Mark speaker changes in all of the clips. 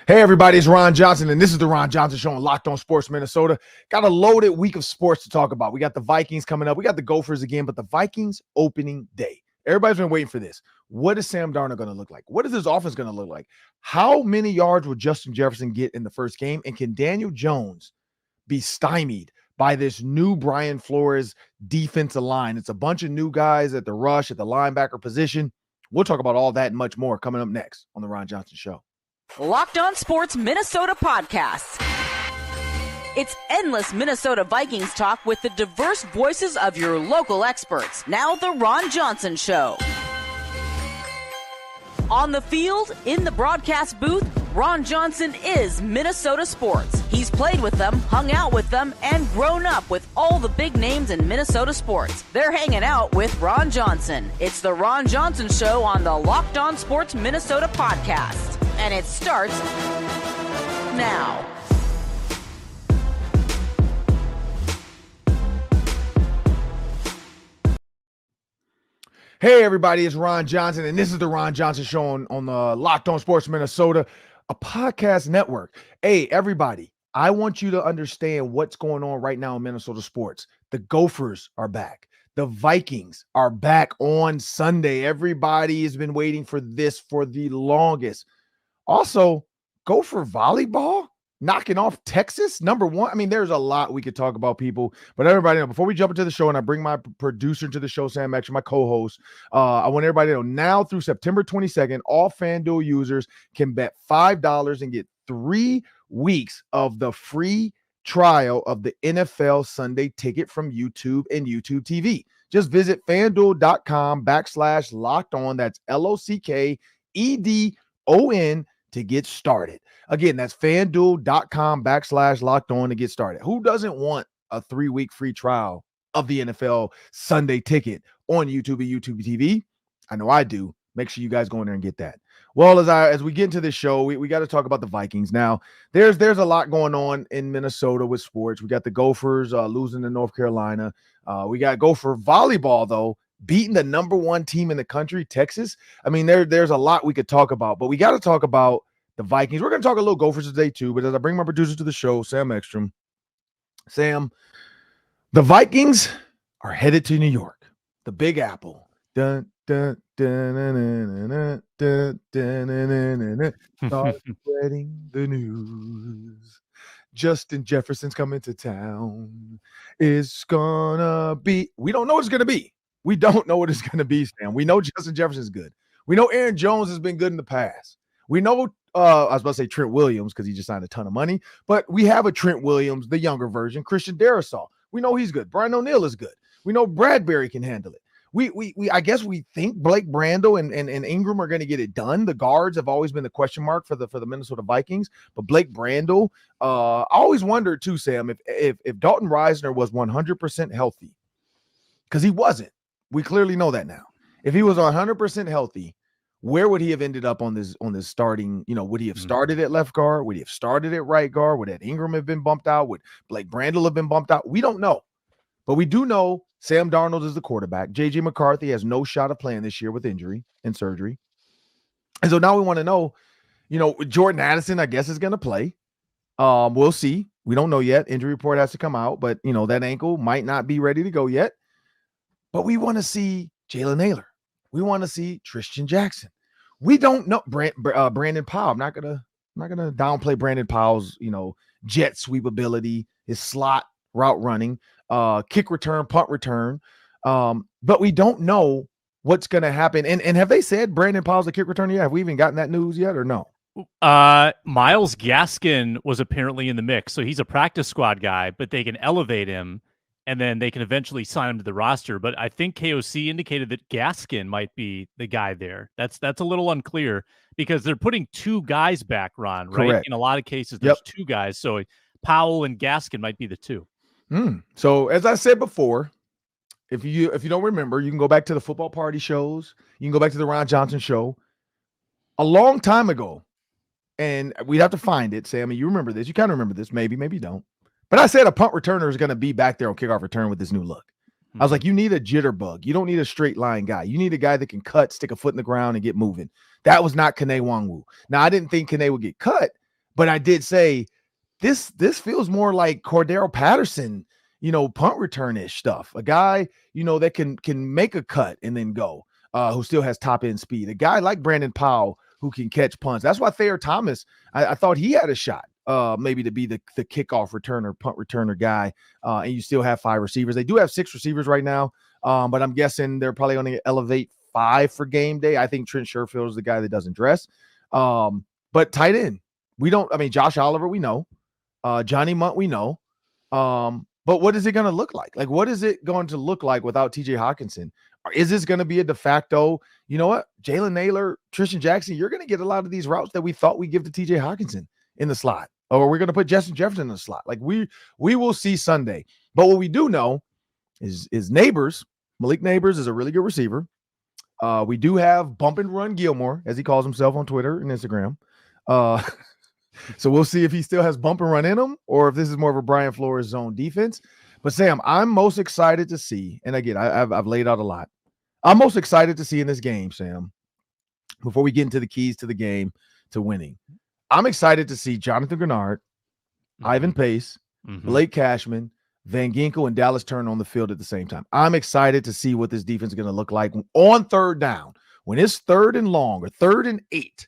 Speaker 1: Hey, everybody, it's Ron Johnson, and this is the Ron Johnson Show on Locked On Sports Minnesota. Got a loaded week of sports to talk about. We got the Vikings coming up. We got the Gophers again, but the Vikings opening day. Everybody's been waiting for this. What is Sam Darnold going to look like? What is his offense going to look like? How many yards will Justin Jefferson get in the first game? And can Daniel Jones be stymied by this new Brian Flores defensive line? It's a bunch of new guys at the rush, at the linebacker position. We'll talk about all that and much more coming up next on the Ron Johnson Show.
Speaker 2: Locked On Sports Minnesota Podcasts. It's endless Minnesota Vikings talk with the diverse voices of your local experts. Now the Ron Johnson Show. On the field, in the broadcast booth, Ron Johnson is Minnesota sports. He's played with them, hung out with them, and grown up with all the big names in Minnesota sports. They're hanging out with Ron Johnson. It's the Ron Johnson Show on the Locked On Sports Minnesota Podcast. And it starts now.
Speaker 1: Hey, everybody, it's Ron Johnson, and this is the Ron Johnson Show on the Locked On Sports Minnesota, a podcast network. Hey, everybody, I want you to understand what's going on right now in Minnesota sports. The Gophers are back. The Vikings are back on Sunday. Everybody has been waiting for this for the longest. Also, Gopher volleyball knocking off Texas, number one. I mean, there's a lot we could talk about, people. But everybody know, before we jump into the show and I bring my producer to the show, Sam, actually my co-host, I want everybody to know now through September 22nd, all FanDuel users can bet $5 and get 3 weeks of the free trial of the NFL Sunday ticket from YouTube and YouTube TV. Just visit FanDuel.com/locked-on. That's LOCKEDON to get started. Again, that's FanDuel.com/locked-on to get started. Who doesn't want a 3-week free trial of the NFL Sunday ticket on YouTube and YouTube TV? I know I do. Make sure you guys go in there and get that. Well, as we get into this show, we got to talk about the Vikings. Now, there's a lot going on in Minnesota with sports. We got the Gophers losing to North Carolina. We got Gopher volleyball, though, beating the number one team in the country, Texas. I mean, there's a lot we could talk about, but we got to talk about the Vikings. We're going to talk a little Gophers today, too, but as I bring my producer to the show, Sam Ekstrom. Sam, the Vikings are headed to New York, the Big Apple. Dun, dun, dun, dun, dun, dun, dun, dun, dun. Start spreading the news. Justin Jefferson's coming to town. It's gonna be. We don't know what it's gonna be. We don't know what it's gonna be, Sam. We know Justin Jefferson's good. We know Aaron Jones has been good in the past. We know I was about to say Trent Williams because he just signed a ton of money, but we have a Trent Williams, the younger version, Christian Darrisaw. We know he's good. Brian O'Neill is good. We know Bradbury can handle it. We I guess we think Blake Brandel and Ingram are going to get it done. The guards have always been the question mark for the Minnesota Vikings, but Blake Brandel, I always wondered too, Sam, if Dalton Risner was 100% healthy, because he wasn't. We clearly know that now. If he was 100% healthy, where would he have ended up on this starting? Would he have started at left guard? Would he have started at right guard? Would Ed Ingram have been bumped out? Would Blake Brandel have been bumped out? We don't know, but we do know Sam Darnold is the quarterback. J.J. McCarthy has no shot of playing this year with injury and surgery. And so now we want to know, Jordan Addison, I guess, is going to play. We'll see. We don't know yet. Injury report has to come out, but, that ankle might not be ready to go yet. But we want to see Jalen Naylor. We want to see Tristan Jackson. We don't know Brandon Powell. I'm not gonna downplay Brandon Powell's, jet sweep ability, his slot route running, kick return, punt return. But we don't know what's going to happen. And have they said Brandon Powell's a kick returner yet? Have we even gotten that news yet or no?
Speaker 3: Myles Gaskin was apparently in the mix. So he's a practice squad guy, but they can elevate him and then they can eventually sign him to the roster. But I think KOC indicated that Gaskin might be the guy there. That's a little unclear because they're putting 2 guys back, Ron, right?
Speaker 1: Correct.
Speaker 3: In a lot of cases, there's 2 guys. So Powell and Gaskin might be the 2.
Speaker 1: So as I said before, if you don't remember, you can go back to the football party shows. You can go back to the Ron Johnson show a long time ago, and we'd have to find it. Sammy, you remember this? You kind of remember this, maybe you don't. But I said a punt returner is going to be back there on kickoff return with this new look. I was like, you need a jitterbug. You don't need a straight line guy. You need a guy that can cut, stick a foot in the ground, and get moving. That was not Kene Nwangwu. Now, I didn't think Kene would get cut, but I did say this feels more like Cordero Patterson, punt return-ish stuff. A guy, that can make a cut and then go, who still has top-end speed. A guy like Brandon Powell who can catch punts. That's why Thayer Thomas, I thought he had a shot maybe to be the kickoff returner, punt returner guy, and you still have 5 receivers. They do have 6 receivers right now, but I'm guessing they're probably going to elevate 5 for game day. I think Trent Sherfield is the guy that doesn't dress. But tight end, Josh Oliver, we know. Johnny Munt, we know. But what is it going to look like? Like, what is it going to look like without TJ Hawkinson? Or is this going to be a de facto, you know what, Jalen Naylor, Tristan Jackson, you're going to get a lot of these routes that we thought we'd give to TJ Hawkinson in the slot, or we're going to put Justin Jefferson in the slot. Like, we will see Sunday. But what we do know is Neighbors, Malik Neighbors is a really good receiver. We do have Bump and Run Gilmore, as he calls himself on Twitter and Instagram. So we'll see if he still has bump and run in him, or if this is more of a Brian Flores zone defense. But Sam, I'm most excited to see, and again, I've laid out a lot. I'm most excited to see in this game, Sam, before we get into the keys to the game to winning. I'm excited to see Jonathan Greenard, Ivan Pace, Blake Cashman, Van Ginkel, and Dallas Turner on the field at the same time. I'm excited to see what this defense is going to look like on third down. When it's 3rd and long or 3rd and 8,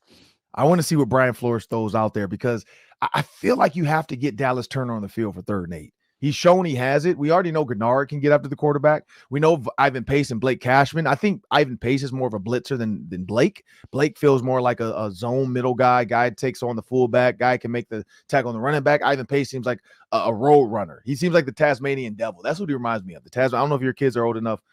Speaker 1: I want to see what Brian Flores throws out there, because I feel like you have to get Dallas Turner on the field for 3rd and 8. He's shown he has it. We already know Greenard can get up to the quarterback. We know Ivan Pace and Blake Cashman. I think Ivan Pace is more of a blitzer than Blake. Blake feels more like a zone middle guy takes on the fullback, guy can make the tackle on the running back. Ivan Pace seems like a road runner. He seems like the Tasmanian devil. That's what he reminds me of. I don't know if your kids are old enough,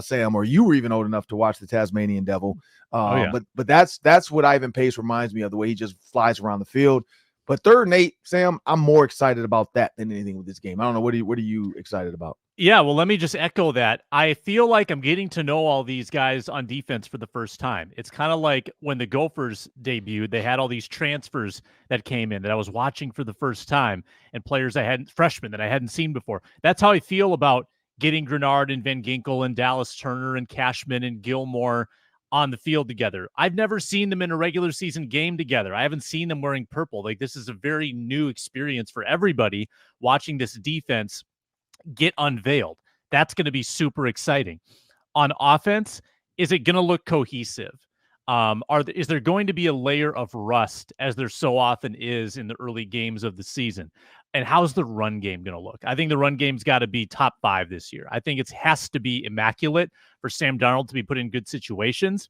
Speaker 1: Sam, or you were even old enough to watch the Tasmanian devil. But that's what Ivan Pace reminds me of, the way he just flies around the field. But 3rd and 8, Sam, I'm more excited about that than anything with this game. I don't know. What are you excited about?
Speaker 3: Yeah, well, let me just echo that. I feel like I'm getting to know all these guys on defense for the first time. It's kind of like when the Gophers debuted, they had all these transfers that came in that I was watching for the first time, and freshmen that I hadn't seen before. That's how I feel about getting Greenard and Van Ginkel and Dallas Turner and Cashman and Gilmore on the field together. I've never seen them in a regular season game together. I haven't seen them wearing purple. Like, this is a very new experience for everybody watching this defense get unveiled. That's going to be super exciting. On offense, is it going to look cohesive? Is there going to be a layer of rust, as there so often is in the early games of the season? And how's the run game going to look? I think the run game's got to be top 5 this year. I think it has to be immaculate for Sam Darnold to be put in good situations.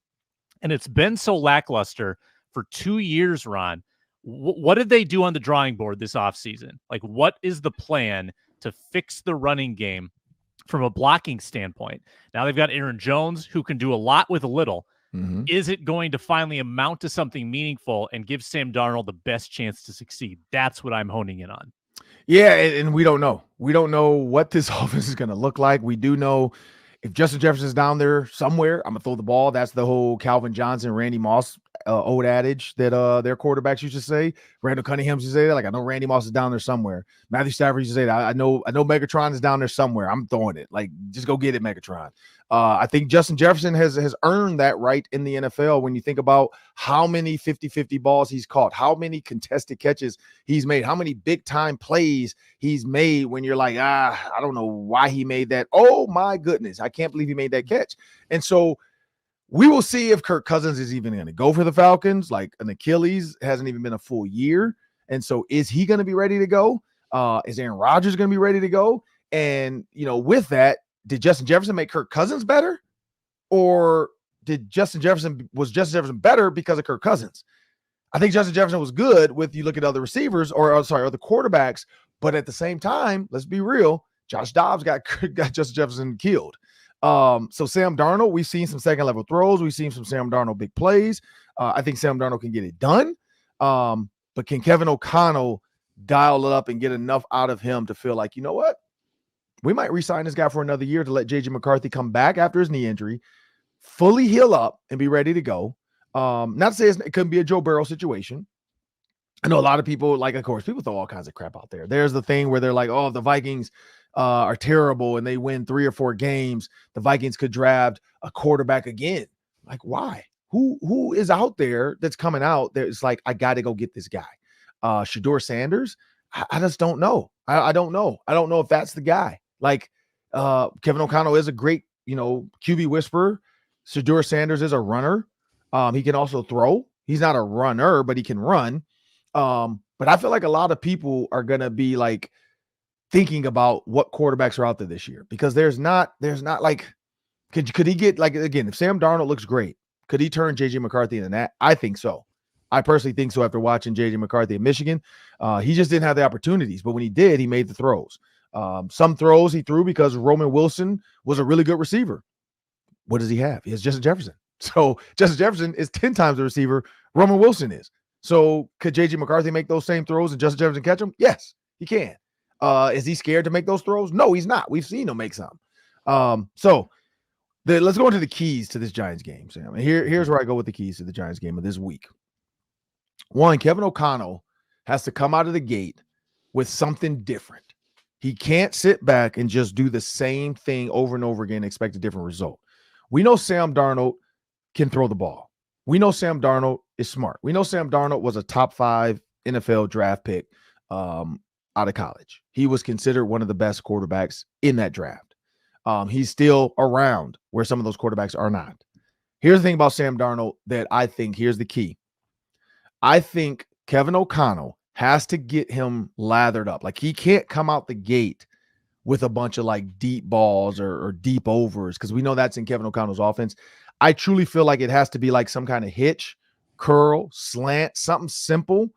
Speaker 3: And it's been so lackluster for 2 years, Ron. What did they do on the drawing board this offseason? Like, what is the plan to fix the running game from a blocking standpoint? Now they've got Aaron Jones, who can do a lot with a little. Is it going to finally amount to something meaningful and give Sam Darnold the best chance to succeed? That's what I'm honing in on.
Speaker 1: Yeah, and we don't know. We don't know what this offense is going to look like. We do know if Justin Jefferson's down there somewhere, I'm going to throw the ball. That's the whole Calvin Johnson, Randy Moss old adage that their quarterbacks used to say. Randall Cunningham used to say that. Like, I know Randy Moss is down there somewhere. Matthew Stafford used to say that. I know Megatron is down there somewhere. I'm throwing it. Like, just go get it, Megatron. I think Justin Jefferson has earned that right in the NFL when you think about how many 50-50 balls he's caught, how many contested catches he's made, how many big-time plays he's made when you're like, I don't know why he made that. Oh, my goodness, I can't believe he made that catch. And so we will see if Kirk Cousins is even going to go for the Falcons. Like, an Achilles hasn't even been a full year. And so is he going to be ready to go? Is Aaron Rodgers going to be ready to go? And, with that, did Justin Jefferson make Kirk Cousins better? Or was Justin Jefferson better because of Kirk Cousins? I think Justin Jefferson was good with, you look at other receivers or other quarterbacks, but at the same time, let's be real, Josh Dobbs got Justin Jefferson killed. So Sam Darnold, we've seen some second level throws. We've seen some Sam Darnold big plays. I think Sam Darnold can get it done. But can Kevin O'Connell dial it up and get enough out of him to feel like, you know what? We might re-sign this guy for another year to let J.J. McCarthy come back after his knee injury, fully heal up and be ready to go. Not to say it couldn't be a Joe Burrow situation. I know a lot of people, like, of course, people throw all kinds of crap out there. There's the thing where they're like, oh, the Vikings are terrible and they win 3 or 4 games. The Vikings could draft a quarterback again. Like, why? who is out there that's coming out that's like, I got to go get this guy. Shedeur Sanders, I just don't know. I don't know. I don't know if that's the guy. Like, Kevin O'Connell is a great, QB whisperer. Shedeur Sanders is a runner. He can also throw. He's not a runner, but he can run. But I feel like a lot of people are going to be like thinking about what quarterbacks are out there this year, because there's not like, could he get, like, again, if Sam Darnold looks great, could he turn JJ McCarthy into that? I think so. I personally think so after watching JJ McCarthy at Michigan. He just didn't have the opportunities, but when he did, he made the throws. Some throws he threw because Roman Wilson was a really good receiver. What does he have? He has Justin Jefferson. So Justin Jefferson is 10 times the receiver Roman Wilson is. So could JJ McCarthy make those same throws and Justin Jefferson catch them? Yes, he can. Is he scared to make those throws? No, he's not. We've seen him make some. Let's go into the keys to this Giants game, Sam. And here's where I go with the keys to the Giants game of this week. One, Kevin O'Connell has to come out of the gate with something different. He can't sit back and just do the same thing over and over again and expect a different result. We know Sam Darnold can throw the ball. We know Sam Darnold is smart. We know Sam Darnold was a top 5 NFL draft pick out of college. He was considered one of the best quarterbacks in that draft. He's still around where some of those quarterbacks are not. Here's the thing about Sam Darnold that I think, here's the key. I think Kevin O'Connell has to get him lathered up. Like, he can't come out the gate with a bunch of like deep balls or deep overs, because we know that's in Kevin O'Connell's offense. I truly feel like it has to be like some kind of hitch, curl, slant, something simple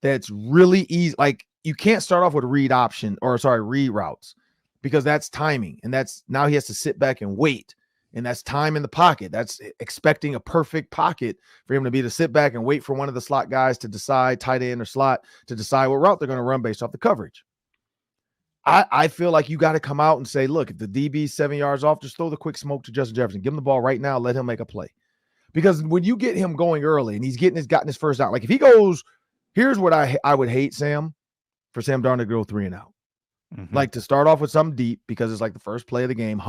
Speaker 1: that's really easy. Like, you can't start off with read routes, because that's timing. And that's, now he has to sit back and wait. And that's time in the pocket. That's expecting a perfect pocket for him to be to sit back and wait for one of the slot guys to decide, tight end or slot, to decide what route they're going to run based off the coverage. I feel like you got to come out and say, look, if the DB's 7 yards off, just throw the quick smoke to Justin Jefferson. Give him the ball right now. Let him make a play. Because when you get him going early and he's gotten his first down, like if he goes, here's what I would hate, Sam, for Sam Darnold to go 3 and out. Mm-hmm. Like to start off with something deep, because it's like the first play of the game.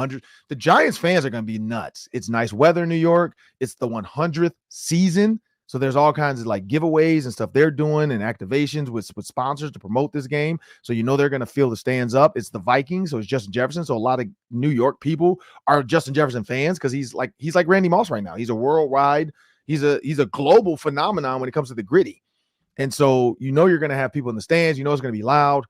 Speaker 1: The Giants fans are going to be nuts. It's nice weather in New York. It's the 100th season. So there's all kinds of like giveaways and stuff they're doing and activations with sponsors to promote this game. So they're going to fill the stands up. It's the Vikings, so it's Justin Jefferson. So a lot of New York people are Justin Jefferson fans, because he's like Randy Moss right now. He's a worldwide, he's a global phenomenon when it comes to the gritty. And so you're going to have people in the stands. It's going to be loud.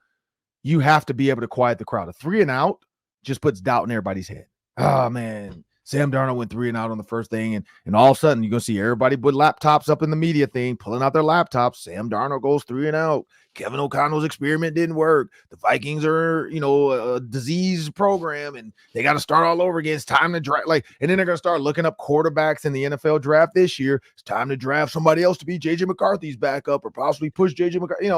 Speaker 1: You have to be able to quiet the crowd. A 3 and out just puts doubt in everybody's head. Oh man, Sam Darnold went 3 and out on the first thing, and all of a sudden you're gonna see everybody put laptops up in the media thing, pulling out their laptops. Sam Darnold goes 3 and out. Kevin O'Connell's experiment didn't work. The Vikings are, a disease program, and they got to start all over again. It's time to draft. And then they're gonna start looking up quarterbacks in the NFL draft this year. It's time to draft somebody else to be JJ McCarthy's backup, or possibly push JJ McCarthy.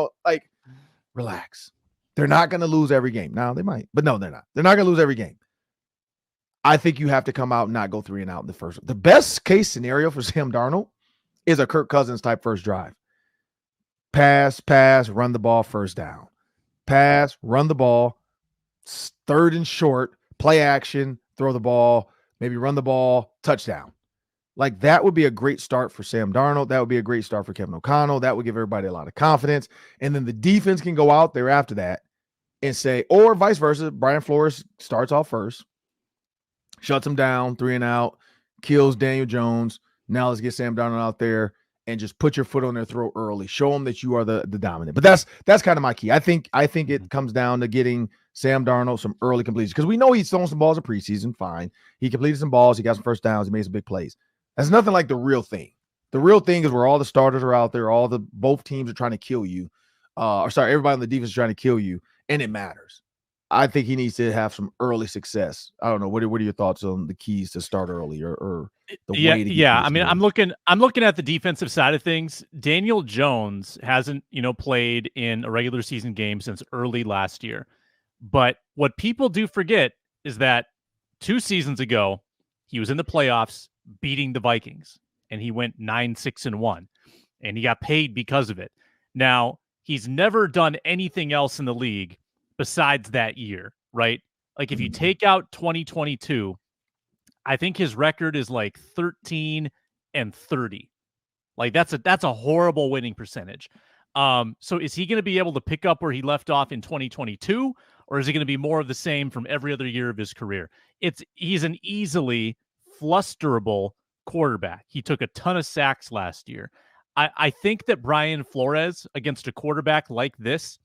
Speaker 1: Relax. They're not going to lose every game. Now they might, but no, they're not. They're not going to lose every game. I think you have to come out and not go 3 and out in the first. The best case scenario for Sam Darnold is a Kirk Cousins type first drive. Pass, run the ball, first down. Pass, run the ball, 3rd and short, play action, throw the ball, maybe run the ball, touchdown. Like, that would be a great start for Sam Darnold. That would be a great start for Kevin O'Connell. That would give everybody a lot of confidence. And then the defense can go out there after that and say, or vice versa, Brian Flores starts off first, shuts him down, 3 and out, kills Daniel Jones. Now let's get Sam Darnold out there and just put your foot on their throat early. Show them that you are the dominant. But that's kind of my key. I think it comes down to getting Sam Darnold some early completions, because we know he's thrown some balls in preseason. Fine. He completed some balls. He got some first downs. He made some big plays. That's nothing like the real thing. The real thing is where all the starters are out there, both teams are trying to kill you. Everybody on the defense is trying to kill you, and it matters. I think he needs to have some early success. I don't know. What are your thoughts on the keys to start early, or the way to get
Speaker 3: I mean, I'm looking at the defensive side of things. Daniel Jones hasn't, played in a regular season game since early last year. But what people do forget is that 2 seasons ago, he was in the playoffs beating the Vikings, and he went 9-6-1, and he got paid because of it. Now, he's never done anything else in the league besides that year, right? Like, if you take out 2022, I think his record is like 13 Like that's a horrible winning percentage. So is he going to be able to pick up where he left off in 2022, or is it going to be more of the same from every other year of his career? He's an easily flusterable quarterback. He took a ton of sacks last year. I think that Brian Flores against a quarterback like this,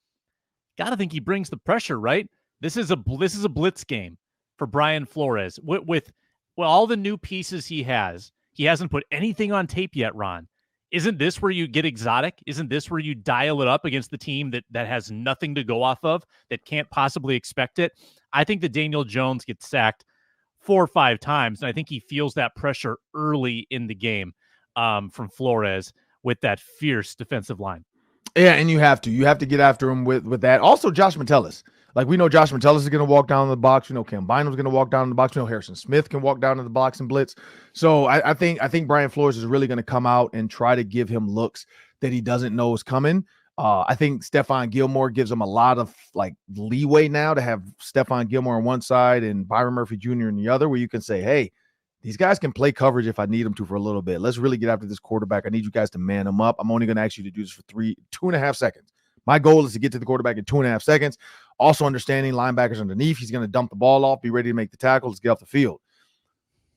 Speaker 3: gotta think he brings the pressure, right? This is a blitz game for Brian Flores with all the new pieces he has. He hasn't put anything on tape yet, Ron. Isn't this where you get exotic? Isn't this where you dial it up against the team that has nothing to go off of, that can't possibly expect it? I think that Daniel Jones gets sacked 4 or 5 times, and I think he feels that pressure early in the game from Flores with that fierce defensive line.
Speaker 1: Yeah, and you have to get after him with that. Also, Josh Metellus. Like, we know Josh Metellus is going to walk down the box. We know Cam Bynum's going to walk down the box. We know Harrison Smith can walk down to the box and blitz. So I think Brian Flores is really going to come out and try to give him looks that he doesn't know is coming. I think Stephon Gilmore gives him a lot of like leeway now to have Stephon Gilmore on one side and Byron Murphy Jr. on the other, where you can say, hey, these guys can play coverage if I need them to for a little bit. Let's really get after this quarterback. I need you guys to man them up. I'm only going to ask you to do this for 2.5 seconds. My goal is to get to the quarterback in 2.5 seconds. Also understanding linebackers underneath. He's going to dump the ball off, be ready to make the tackle. Let's get off the field.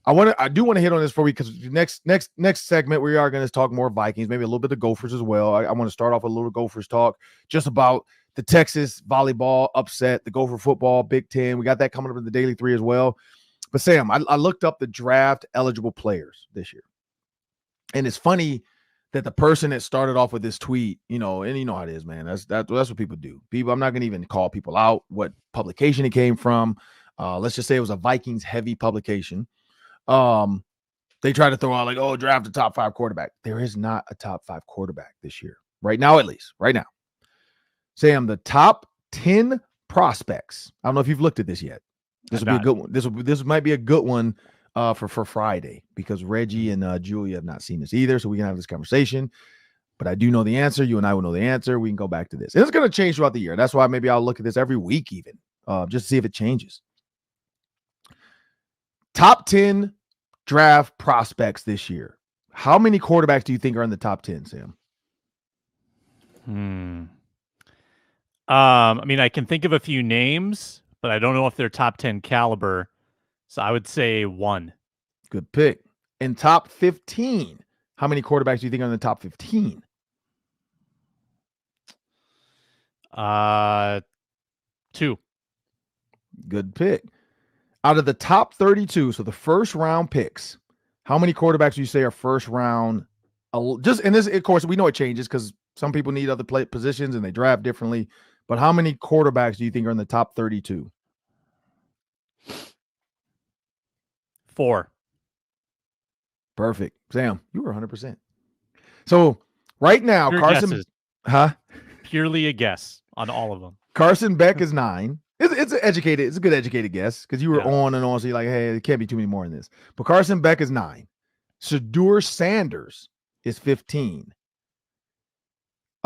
Speaker 1: I do want to hit on this for you because next segment we are going to talk more Vikings, maybe a little bit of Gophers as well. I want to start off with a little Gophers talk just about the Texas volleyball upset, the Gopher football, Big Ten. We got that coming up in the Daily 3 as well. But Sam, I looked up the draft eligible players this year. And it's funny that the person that started off with this tweet, and you know how it is, man. That's what people do. I'm not going to even call people out what publication it came from. Let's just say it was a Vikings heavy publication. They try to throw out like, oh, draft a top 5 quarterback. There is not a top 5 quarterback this year. Right now, at least. Right now. Sam, the top 10 prospects. I don't know if you've looked at this yet. This will be a good one. This might be a good one for Friday, because Reggie and Julia have not seen this either, so we can have this conversation. But I do know the answer. You and I will know the answer. We can go back to this. And it's going to change throughout the year. That's why maybe I'll look at this every week even, just to see if it changes. Top 10 draft prospects this year. How many quarterbacks do you think are in the top 10, Sam?
Speaker 3: I mean, I can think of a few names, but I don't know if they're top 10 caliber. So I would say 1.
Speaker 1: Good pick. In top 15, how many quarterbacks do you think are in the top 15?
Speaker 3: 2.
Speaker 1: Good pick. Out of the top 32, so the first round picks, how many quarterbacks do you say are first round? Just in this, of course, we know it changes because some people need other positions and they draft differently. But how many quarterbacks do you think are in the top 32?
Speaker 3: 4.
Speaker 1: Perfect. Sam, you were 100%. So right now,
Speaker 3: Pure
Speaker 1: Carson,
Speaker 3: guesses. Purely a guess on all of them.
Speaker 1: Carson Beck is 9. It's a good educated guess because you were on and on. So you're like, hey, there can't be too many more in this. But Carson Beck is 9. Shedeur Sanders is 15.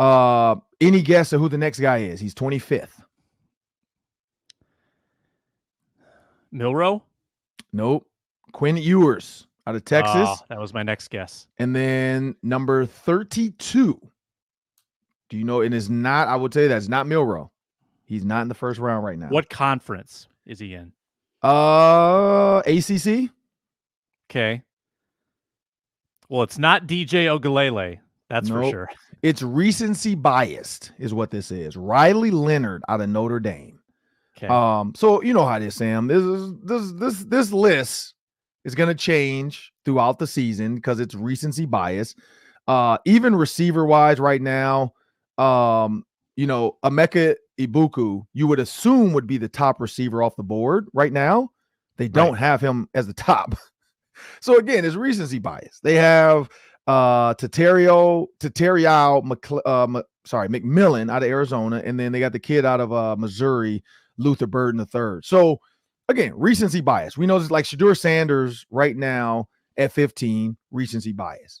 Speaker 1: Any guess of who the next guy is? He's 25th.
Speaker 3: Milroe?
Speaker 1: Nope. Quinn Ewers out of Texas.
Speaker 3: That was my next guess.
Speaker 1: And then number 32. Do you know? And it's not, I would say that's not Milroe. He's not in the first round right now.
Speaker 3: What conference is he in?
Speaker 1: ACC.
Speaker 3: Okay. Well, it's not DJ Ogelele. That's for sure.
Speaker 1: It's recency biased is what this is. Riley Leonard out of Notre Dame.
Speaker 3: Okay.
Speaker 1: So you know how it is, Sam. This list is going to change throughout the season because it's recency bias. Even receiver wise right now, Emeka Ibuku, you would assume would be the top receiver off the board right now. They don't have him as the top. So again, it's recency bias. They have McMillan out of Arizona, and then they got the kid out of Missouri, Luther Burden III. So again, recency bias. We know this, like Shedeur Sanders right now at 15, recency bias.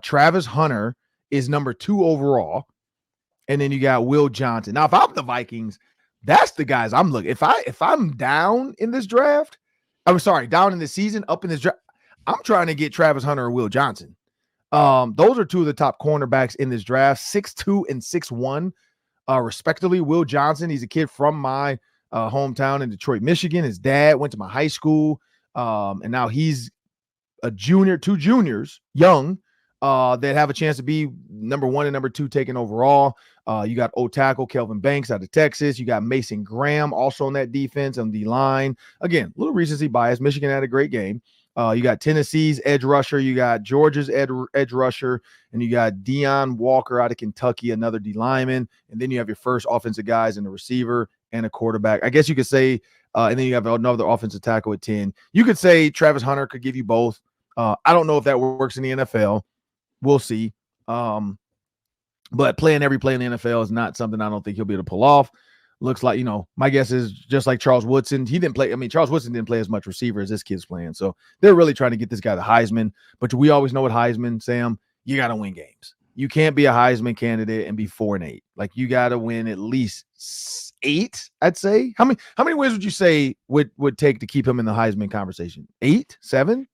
Speaker 1: Travis Hunter is number 2 overall. And then you got Will Johnson. Now, if I'm the Vikings, that's the guys I'm looking. If I'm down in this draft, down in the season, up in this draft, I'm trying to get Travis Hunter or Will Johnson. Those are two of the top cornerbacks in this draft, 6'2" and 6'1", respectively. Will Johnson, he's a kid from my hometown in Detroit, Michigan. His dad went to my high school, and now he's a junior, 2 juniors, young, that have a chance to be number 1 and number 2 taken overall. You got O-tackle Kelvin Banks out of Texas. You got Mason Graham also on that defense on the line. Again, little recency bias. Michigan had a great game. You got Tennessee's edge rusher. You got Georgia's edge rusher. And you got Deion Walker out of Kentucky, another D lineman. And then you have your first offensive guys and a receiver and a quarterback. I guess you could say, and then you have another offensive tackle at 10. You could say Travis Hunter could give you both. I don't know if that works in the NFL. We'll see. But playing every play in the NFL is not something I don't think he'll be able to pull off. Looks like, my guess is just like Charles Woodson. He didn't play. I mean, Charles Woodson didn't play as much receiver as this kid's playing. So they're really trying to get this guy the Heisman. But we always know what Heisman, Sam, you got to win games. You can't be a Heisman candidate and be 4-8. Like, you got to win at least 8, I'd say. How many wins would you say would take to keep him in the Heisman conversation? 8, 7,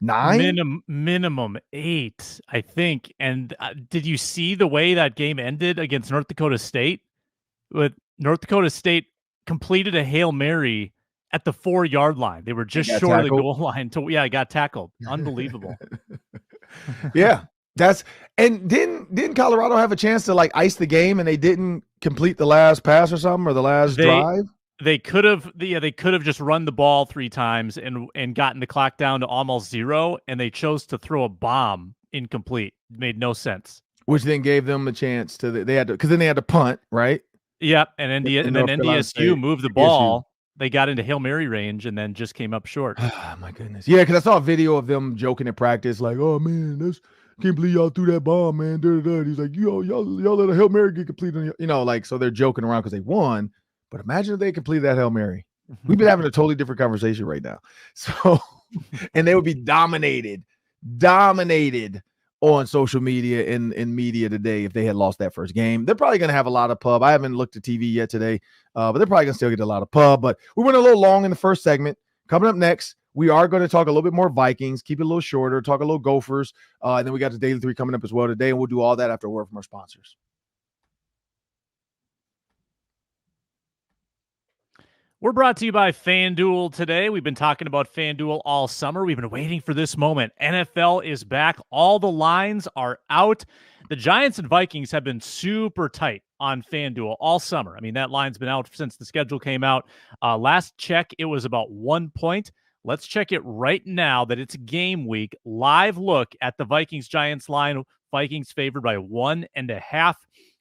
Speaker 1: 9?
Speaker 3: Minimum 8, I think. And did you see the way that game ended against North Dakota State? With North Dakota State completed a Hail Mary at the 4-yard line. They were just short of the goal line. I got tackled. Unbelievable.
Speaker 1: Yeah. Didn't Colorado have a chance to ice the game and they didn't complete the last pass or something, or the last drive?
Speaker 3: They could have just run the ball 3 times and gotten the clock down to almost 0, and they chose to throw a bomb incomplete. It made no sense. Which
Speaker 1: then gave them a chance because then they had to punt, right?
Speaker 3: Yep, and then NDSU moved the ball. They got into Hail Mary range and then just came up short.
Speaker 1: Oh, my goodness. Yeah, because I saw a video of them joking in practice, like, "Oh man, can't believe y'all threw that bomb, man." He's like, y'all let a Hail Mary get completed. So they're joking around because they won. But imagine if they completed that Hail Mary. We've been having a totally different conversation right now. So, and they would be dominated on social media and in media today if they had lost that first game. They're probably going to have a lot of pub. I haven't looked at TV yet today, but they're probably going to still get a lot of pub. But we went a little long in the first segment. Coming up next, we are going to talk a little bit more Vikings, keep it a little shorter, talk a little Gophers, and then we got the Daily 3 coming up as well today, and we'll do all that after a word from our sponsors.
Speaker 3: We're brought to you by FanDuel today. We've been talking about FanDuel all summer. We've been waiting for this moment. NFL is back. All the lines are out. The Giants and Vikings have been super tight on FanDuel all summer. I mean, that line's been out since the schedule came out. Last check, it was about 1 point. Let's check it right now that it's game week. Live look at the Vikings-Giants line. Vikings favored by 1.5,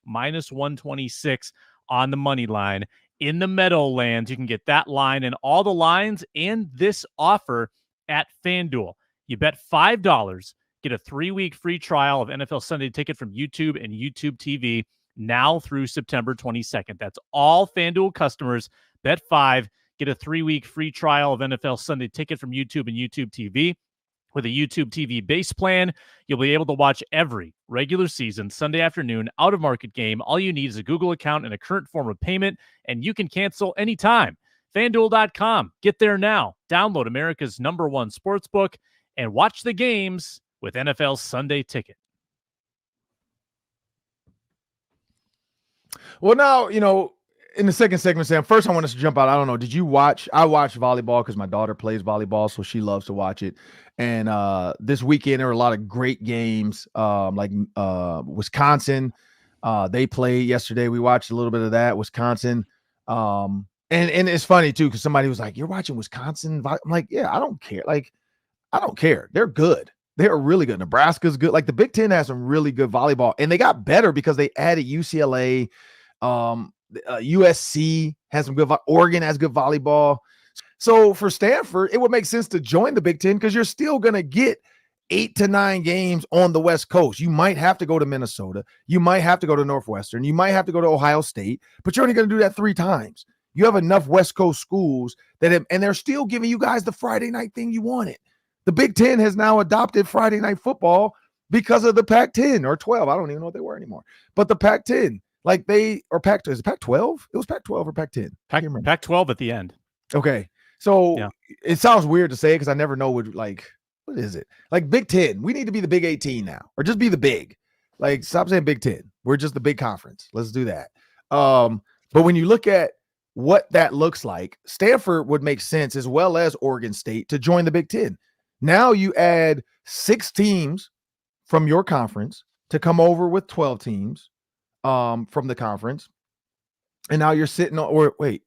Speaker 3: minus 126 on the money line. In the Meadowlands, you can get that line and all the lines and this offer at FanDuel. You bet $5, get a 3-week free trial of NFL Sunday Ticket from YouTube and YouTube TV now through September 22nd. That's all FanDuel customers. Bet $5, get a 3-week free trial of NFL Sunday Ticket from YouTube and YouTube TV. With a YouTube TV base plan, you'll be able to watch every regular season Sunday afternoon out-of-market game. All you need is a Google account and a current form of payment, and you can cancel anytime. FanDuel.com. Get there now. Download America's #1 sportsbook and watch the games with NFL Sunday Ticket.
Speaker 1: Well, now, in the second segment, Sam, first I want us to jump out. I don't know. Did you watch? I watch volleyball because my daughter plays volleyball, so she loves to watch it. And this weekend, there were a lot of great games, like Wisconsin. They played yesterday. We watched a little bit of that, Wisconsin. And it's funny, too, because somebody was like, "You're watching Wisconsin?" I'm like, yeah, I don't care. I don't care. They're good. They're really good. Nebraska's good. The Big Ten has some really good volleyball. And they got better because they added UCLA. USC has some good. Oregon has good volleyball. So for Stanford, it would make sense to join the Big Ten because you're still going to get 8 to 9 games on the West Coast. You might have to go to Minnesota. You might have to go to Northwestern. You might have to go to Ohio State, but you're only going to do that 3 times. You have enough West Coast schools and they're still giving you guys the Friday night thing you wanted. The Big Ten has now adopted Friday night football because of the Pac-10 or 12. I don't even know what they were anymore. But the Pac-10, or Pac-12, is it Pac-12? It was Pac-12 or Pac-10?
Speaker 3: Pac-12 at the end.
Speaker 1: Okay. So It sounds weird to say it because I never know what what is it? Like Big 10. We need to be the Big 18 now, or just be the big. Like, stop saying Big 10. We're just the big conference. Let's do that. But when you look at what that looks like, Stanford would make sense, as well as Oregon State, to join the Big 10. Now you add 6 teams from your conference to come over with 12 teams from the conference. And now you're sitting on, or wait,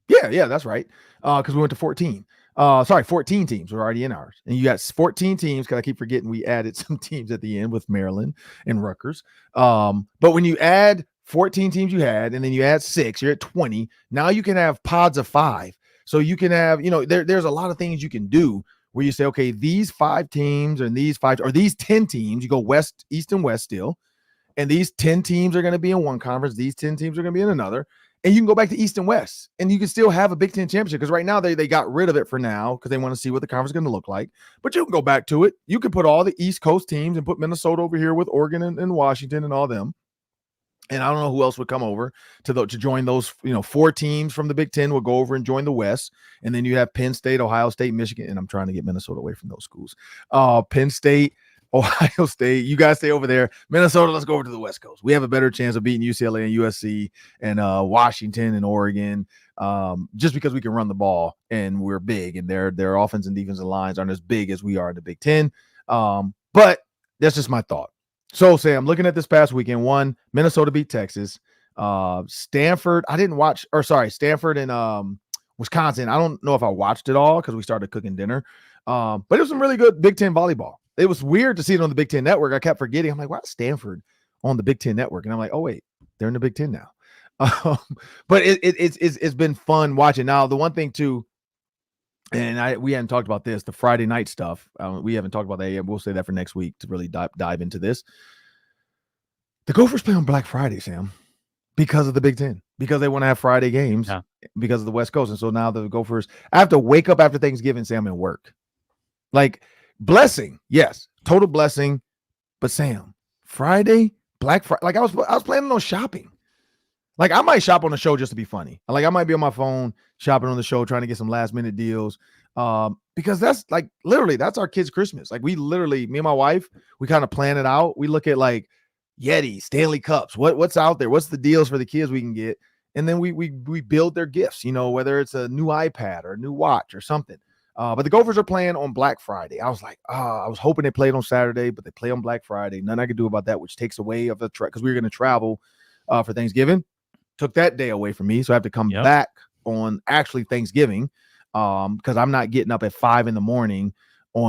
Speaker 1: yeah, that's right. Because we went to 14. 14 teams were already in ours. And you got 14 teams, because I keep forgetting we added some teams at the end with Maryland and Rutgers. But when you add 14 teams you had, and then you add 6, you're at 20. Now you can have pods of 5. So you can have, there's a lot of things you can do where you say, okay, these 5 teams and these 5 or these 10 teams, you go west, east, and west still. And these 10 teams are going to be in one conference. These 10 teams are going to be in another. And you can go back to East and West, and you can still have a Big Ten championship, because right now they got rid of it for now because they want to see what the conference is going to look like. But you can go back to it. You can put all the East Coast teams and put Minnesota over here with Oregon and Washington and all them. And I don't know who else would come over to join those. 4 teams from the Big Ten will go over and join the West. And then you have Penn State, Ohio State, Michigan. And I'm trying to get Minnesota away from those schools. Penn State, Ohio State, you guys stay over there. Minnesota, let's go over to the West Coast. We have a better chance of beating UCLA and USC and Washington and Oregon, just because we can run the ball and we're big, and their offense and defensive lines aren't as big as we are in the Big Ten. But that's just my thought. So, Sam, looking at this past weekend, Minnesota beat Texas. Stanford, Stanford and Wisconsin. I don't know if I watched it all because we started cooking dinner. But it was some really good Big Ten volleyball. It was weird to see it on the Big Ten Network. I kept forgetting. I'm like, why is Stanford on the Big Ten Network? And I'm like, oh, wait, they're in the Big Ten now. But it's been fun watching. Now, the one thing, too, and we hadn't talked about this, the Friday night stuff. We haven't talked about that yet. We'll say that for next week to really dive into this. The Gophers play on Black Friday, Sam, because of the Big Ten, because they want to have Friday games because of the West Coast. And so now the Gophers, I have to wake up after Thanksgiving, Sam, and work. Like, blessing, yes, total blessing. But Sam, Friday, Black Friday, like I was planning on shopping. Like, I might shop on the show just to be funny. Like, I might be on my phone shopping on the show, trying to get some last minute deals. Because that's like literally that's our kids' Christmas. Like, me and my wife, we kind of plan it out. We look at like Yeti, Stanley Cups, what's out there, what's the deals for the kids we can get, and then we build their gifts. Whether it's a new iPad or a new watch or something. But the Gophers are playing on Black Friday. I was like, I was hoping they played on Saturday, but they play on Black Friday. Nothing I could do about that, which takes away of the because we were going to travel for Thanksgiving. Took that day away from me, so I have to come back on actually Thanksgiving because I'm not getting up at 5 a.m. on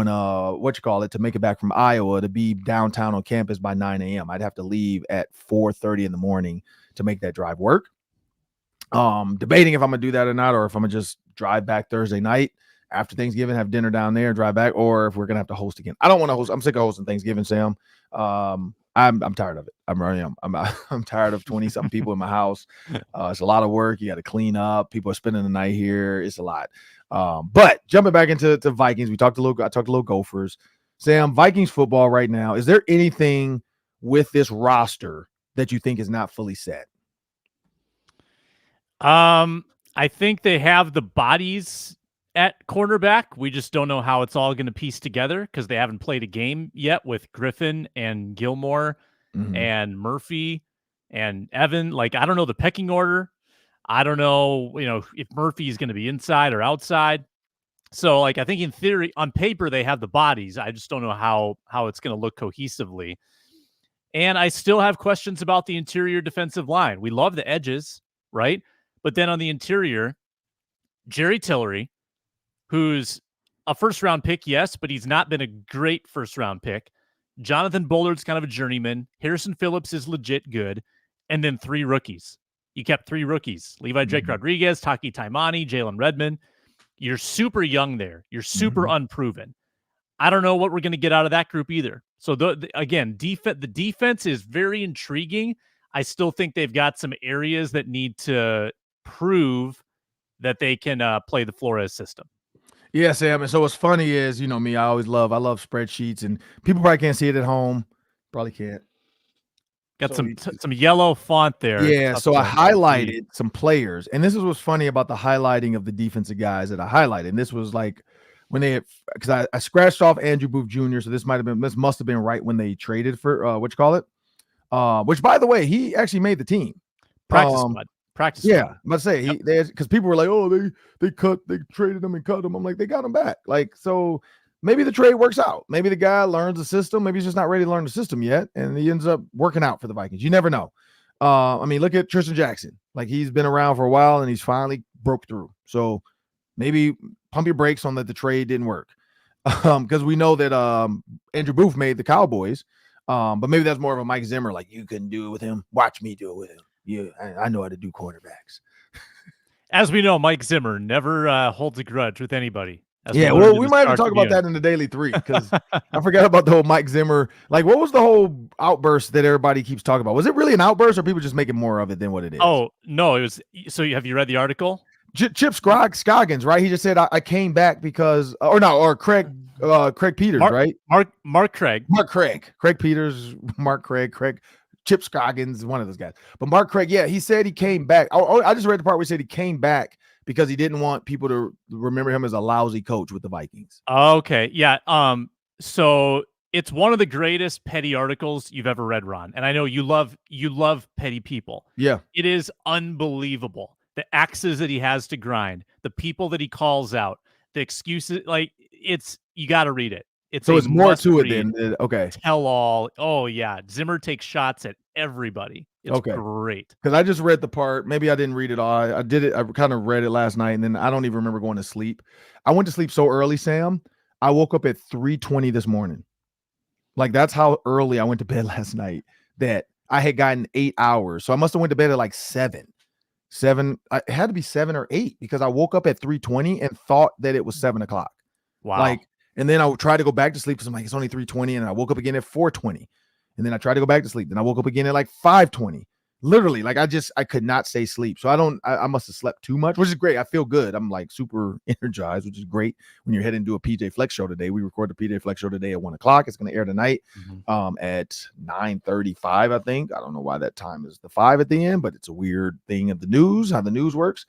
Speaker 1: to make it back from Iowa to be downtown on campus by 9 a.m. I'd have to leave at 4:30 in the morning to make that drive work. Debating if I'm gonna do that or not, or if I'm gonna just drive back Thursday night after Thanksgiving, have dinner down there, drive back, or if we're gonna have to host again. I don't want to host. I'm sick of hosting Thanksgiving, Sam. I'm tired of it. I'm tired of 20-something people in my house. It's a lot of work. You got to clean up. People are spending the night here. It's a lot. But jumping back into Vikings, I talked a little Gophers. Sam, Vikings football right now. Is there anything with this roster that you think is not fully set?
Speaker 3: I think they have the bodies at cornerback. We just don't know how it's all going to piece together because they haven't played a game yet with Griffin and Gilmore and Murphy and Evan. Like, I don't know the pecking order. I don't know, if Murphy is going to be inside or outside. So, like, I think in theory, on paper, they have the bodies. I just don't know how it's going to look cohesively. And I still have questions about the interior defensive line. We love the edges, right? But then on the interior, Jerry Tillery, who's a first-round pick, yes, but he's not been a great first-round pick. Jonathan Bullard's kind of a journeyman. Harrison Phillips is legit good. And then 3 rookies. You kept 3 rookies. Levi Jake Rodriguez, Taki Taimani, Jalen Redmond. You're super young there. You're super unproven. I don't know what we're going to get out of that group either. So, again, the defense is very intriguing. I still think they've got some areas that need to prove that they can play the Flores system.
Speaker 1: Yeah, Sam. And so what's funny is, me, I love spreadsheets, and people probably can't see it at home. Probably can't.
Speaker 3: Got some yellow font there.
Speaker 1: Yeah, so I highlighted some players, and this is what's funny about the highlighting of the defensive guys that I highlighted. And this was like when they, because I scratched off Andrew Booth Jr. So this must have been right when they traded for which by the way, he actually made the team.
Speaker 3: Practice squad.
Speaker 1: Yeah, I'm about to say because people were like, oh, they traded him and cut him. I'm like, they got him back. Like, so maybe the trade works out. Maybe the guy learns the system. Maybe he's just not ready to learn the system yet, and he ends up working out for the Vikings. You never know. I mean, look at Tristan Jackson. Like, he's been around for a while, and he's finally broke through. So maybe pump your brakes on that the trade didn't work, because we know that Andrew Booth made the Cowboys, but maybe that's more of a Mike Zimmer. Like, you couldn't do it with him. Watch me do it with him. Yeah, I know how to do quarterbacks.
Speaker 3: As we know, Mike Zimmer never holds a grudge with anybody.
Speaker 1: Yeah, well, we might have to talk about that in the Daily 3, because I forgot about the whole Mike Zimmer. Like, what was the whole outburst that everybody keeps talking about? Was it really an outburst, or people just making more of it than what it is?
Speaker 3: Oh, no, it was. So have you read the article?
Speaker 1: Chip Scoggins, right? He just said, I came back because, or Craig Peters, right?
Speaker 3: Mark Craig.
Speaker 1: Craig Peters, Mark Craig. Chip Scoggins, one of those guys. But Mark Craig, yeah, he said he came back. I just read the part where he said he came back because he didn't want people to remember him as a lousy coach with the Vikings.
Speaker 3: Okay, yeah. So it's one of the greatest petty articles you've ever read, Ron. And I know you love petty people.
Speaker 1: Yeah.
Speaker 3: It is unbelievable. The axes that he has to grind, the people that he calls out, the excuses, like, you got to read it. It's
Speaker 1: more to it than okay.
Speaker 3: Tell all. Oh yeah, Zimmer takes shots at everybody. It's great.
Speaker 1: Because I just read the part. Maybe I didn't read it all. I did it. I kind of read it last night, and then I don't even remember going to sleep. I went to sleep so early, Sam. I woke up at 3:20 this morning. Like, that's how early I went to bed last night. That I had gotten 8 hours, so I must have went to bed at like 7. It had to be 7 or 8 because I woke up at 3:20 and thought that it was 7 o'clock.
Speaker 3: Wow.
Speaker 1: Like. And then I would try to go back to sleep because I'm like, it's only 3:20, and I woke up again at 4:20. And then I tried to go back to sleep. Then I woke up again at like 5:20. Literally, like, I could not stay asleep. So I must have slept too much, which is great. I feel good. I'm like super energized, which is great when you're heading to a PJ Flex show today. We record the PJ Flex show today at 1:00. It's going to air tonight at 9:35, I think. I don't know why that time is the 5 at the end, but it's a weird thing of the news, how the news works.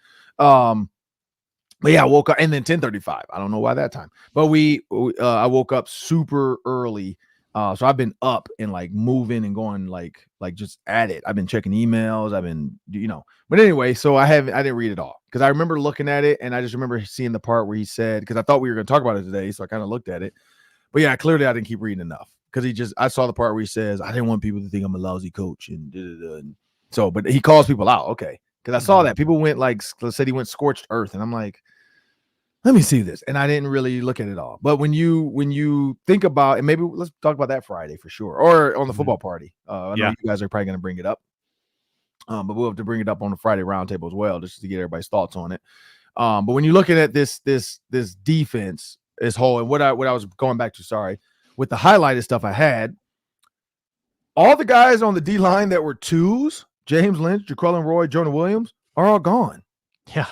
Speaker 1: But yeah, I woke up, and then 10:35. I don't know why that time, but I woke up super early. So I've been up and like moving and going like just at it. I've been checking emails. I've been, but anyway, so I didn't read it all because I remember looking at it, and I just remember seeing the part where he said, because I thought we were going to talk about it today. So I kind of looked at it, but yeah, clearly I didn't keep reading enough because I saw the part where he says, I didn't want people to think I'm a lousy coach. And so, but he calls people out. Okay. Because I saw that people went said he went scorched earth, and I'm like, let me see this. And I didn't really look at it all. But when you think about, and maybe let's talk about that Friday for sure, or on the football party. I know you guys are probably going to bring it up, but we'll have to bring it up on the Friday roundtable as well, just to get everybody's thoughts on it. But when you're looking at this defense as whole, and what I was going back to, with the highlighted stuff I had, all the guys on the D line that were 2s, James Lynch, Jaquelin Roy, Jonah Williams, are all gone.
Speaker 3: Yeah.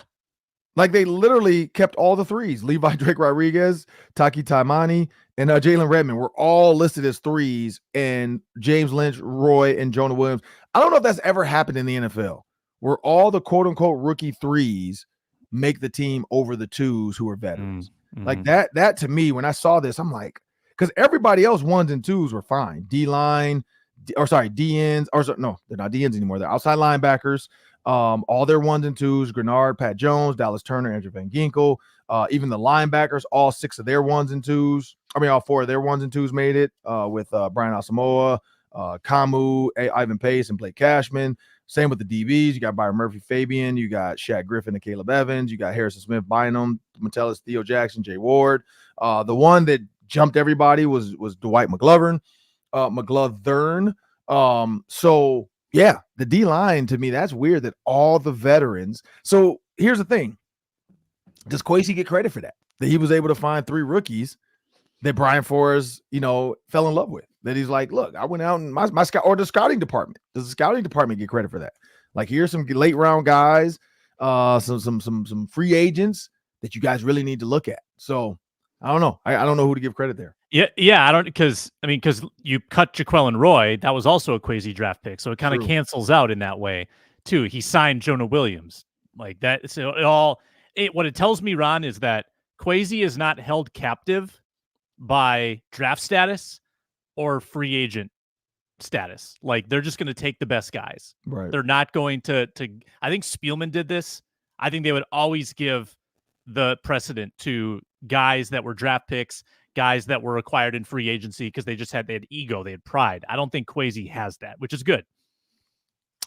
Speaker 1: Like, they literally kept all the 3s. Levi Drake Rodriguez, Taki Taimani, and Jalen Redmond were all listed as 3s, and James Lynch, Roy, and Jonah Williams. I don't know if that's ever happened in the NFL, where all the quote-unquote rookie 3s make the team over the 2s who are veterans. Like, that to me, when I saw this, I'm like, because everybody else 1s and 2s were fine. D-line, D-ends, no, they're not D-ends anymore. They're outside linebackers. All their 1s and 2s, Greenard, Pat Jones, Dallas Turner, Andrew Van Ginkel, even the linebackers, all 6 of their 1s and 2s. All 4 of their 1s and 2s made it with Brian Asamoah, Kamu, Ivan Pace, and Blake Cashman. Same with the DBs. You got Byron Murphy, Fabian. You got Shaq Griffin and Caleb Evans. You got Harrison Smith, Bynum, Metellus, Theo Jackson, Jay Ward. The one that jumped everybody was Dwight McGlothern. So yeah, the D line, to me, that's weird that all the veterans. So here's the thing. Does Kwesi get credit for that? That he was able to find 3 rookies that Brian Flores, fell in love with. That he's like, look, I went out and my scout, or the scouting department. Does the scouting department get credit for that? Like, here's some late round guys, some free agents that you guys really need to look at. So I don't know. I don't know who to give credit there.
Speaker 3: Yeah, I don't, because you cut Jaquelin Roy, that was also a Kwesi draft pick, so it kind of cancels out in that way too. He signed Jonah Williams like that, so what it tells me, Ron, is that Kwesi is not held captive by draft status or free agent status. Like, they're just going to take the best guys.
Speaker 1: Right.
Speaker 3: They're not going to I think Spielman did this. I think they would always give the precedent to guys that were draft picks, guys that were acquired in free agency, because they had ego, they had pride. I don't think Kwesi has that, which is good.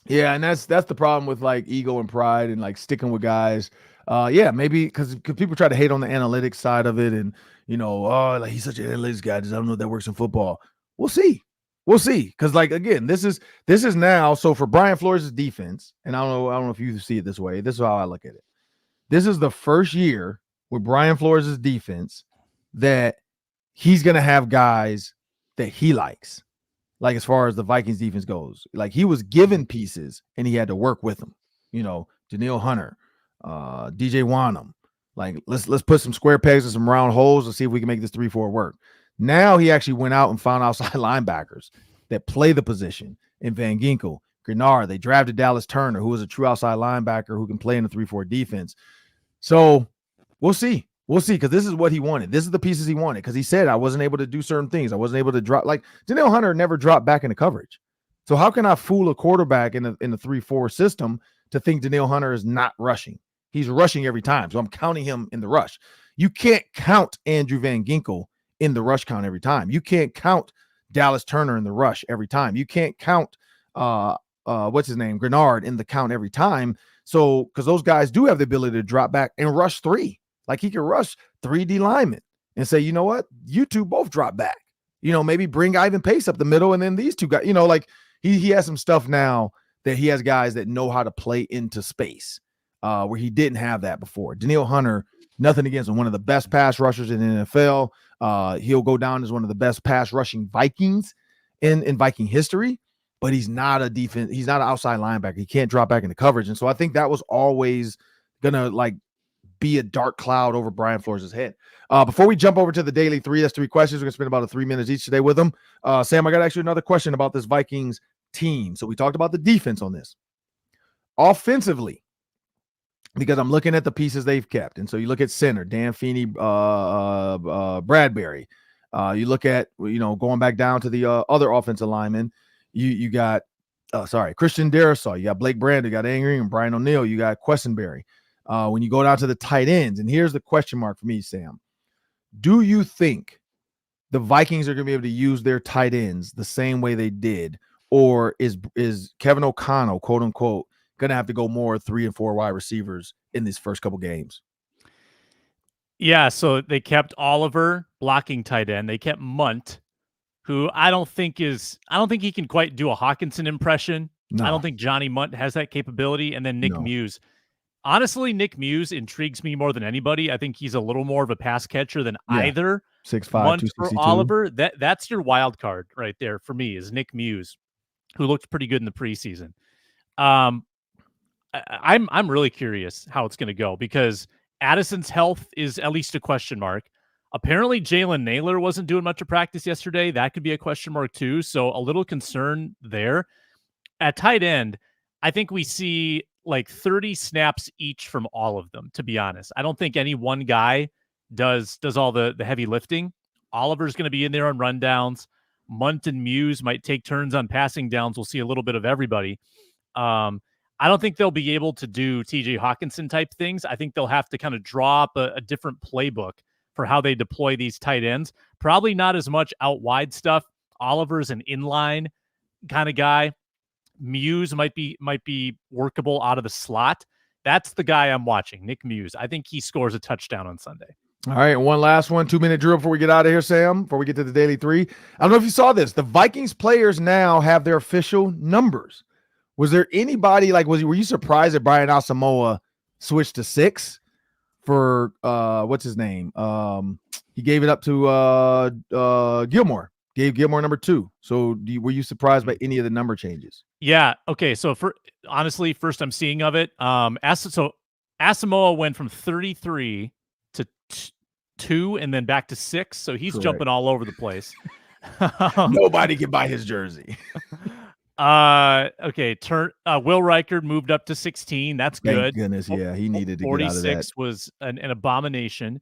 Speaker 1: Yeah, and that's the problem with like ego and pride and like sticking with guys. Yeah, maybe because people try to hate on the analytics side of it, and like he's such an analytics guy. I don't know if that works in football. We'll see. Because like again, this is now. So for Brian Flores' defense, and I don't know if you see it this way. This is how I look at it. This is the first year with Brian Flores' defense that he's gonna have guys that he likes. Like as far as the Vikings defense goes, like he was given pieces and he had to work with them. Danielle Hunter, DJ Wanham. Like let's put some square pegs in some round holes and see if we can make this 3-4 work. Now he actually went out and found outside linebackers that play the position in Van Ginkel, Greenard. They drafted Dallas Turner, who was a true outside linebacker who can play in the 3-4 defense. So we'll see. Because this is what he wanted. This is the pieces he wanted. Because he said, I wasn't able to do certain things. I wasn't able to drop. Like, Danielle Hunter never dropped back into coverage. So how can I fool a quarterback in the 3-4 system to think Danielle Hunter is not rushing? He's rushing every time. So I'm counting him in the rush. You can't count Andrew Van Ginkel in the rush count every time. You can't count Dallas Turner in the rush every time. You can't count, what's his name, Greenard in the count every time. So, because those guys do have the ability to drop back and rush 3. Like he can rush 3D linemen and say, you know what, you two both drop back. Maybe bring Ivan Pace up the middle, and then these two guys. Like he has some stuff now that he has guys that know how to play into space, where he didn't have that before. Danielle Hunter, nothing against him, one of the best pass rushers in the NFL. He'll go down as one of the best pass rushing Vikings in Viking history, but he's not a defense. He's not an outside linebacker. He can't drop back into coverage, and so I think that was always gonna be a dark cloud over Brian Flores' head. Before we jump over to the daily 3, that's 3 questions. We're going to spend about 3 minutes each today with them. Sam, I got to ask you another question about this Vikings team. So we talked about the defense on this. Offensively, because I'm looking at the pieces they've kept. And so you look at center, Dan Feeney, Bradbury. You look at, going back down to the other offensive linemen. You got, Christian Darrisaw. You got Blake Brand. You got Angry and Brian O'Neill. You got Quessenberry. When you go down to the tight ends, and here's the question mark for me, Sam. Do you think the Vikings are going to be able to use their tight ends the same way they did, or is Kevin O'Connell, quote unquote, going to have to go more 3 and 4 wide receivers in these first couple games?
Speaker 3: Yeah, so they kept Oliver blocking tight end. They kept Munt, who I don't think he can quite do a Hawkinson impression. No. I don't think Johnny Munt has that capability. And then Nick Muse. Honestly, Nick Muse intrigues me more than anybody. I think he's a little more of a pass catcher than either
Speaker 1: 6'5",
Speaker 3: Munt or Oliver. That's your wild card right there for me, is Nick Muse, who looked pretty good in the preseason. I'm really curious how it's going to go, because Addison's health is at least a question mark. Apparently, Jalen Naylor wasn't doing much of practice yesterday. That could be a question mark too. So a little concern there. At tight end, I think we see like 30 snaps each from all of them, to be honest. I don't think any one guy does all the heavy lifting. Oliver's going to be in there on rundowns. Munt and Muse might take turns on passing downs. We'll see a little bit of everybody. I don't think they'll be able to do TJ Hawkinson type things. I think they'll have to kind of draw up a different playbook for how they deploy these tight ends. Probably not as much out wide stuff. Oliver's an inline kind of guy. Muse might be workable out of the slot. That's the guy I'm watching, Nick Muse. I think he scores a touchdown on Sunday.
Speaker 1: All right, one last one, 2-minute drill before we get out of here, Sam, before we get to the daily 3. I don't know if you saw this. The Vikings players now have their official numbers. Was there anybody, were you surprised that Brian Asamoah switched to 6 for, what's his name? He gave it up to Gilmore. Gave Gilmore number 2. So were you surprised by any of the number changes?
Speaker 3: Yeah. Okay. So honestly, first I'm seeing of it. So Asamoah went from 33 to 2 and then back to 6. So he's jumping all over the place.
Speaker 1: Nobody can buy his jersey.
Speaker 3: Okay. Will Reichard moved up to 16. That's good.
Speaker 1: Thank goodness. Yeah. He needed to get out of that.
Speaker 3: 46 was an abomination.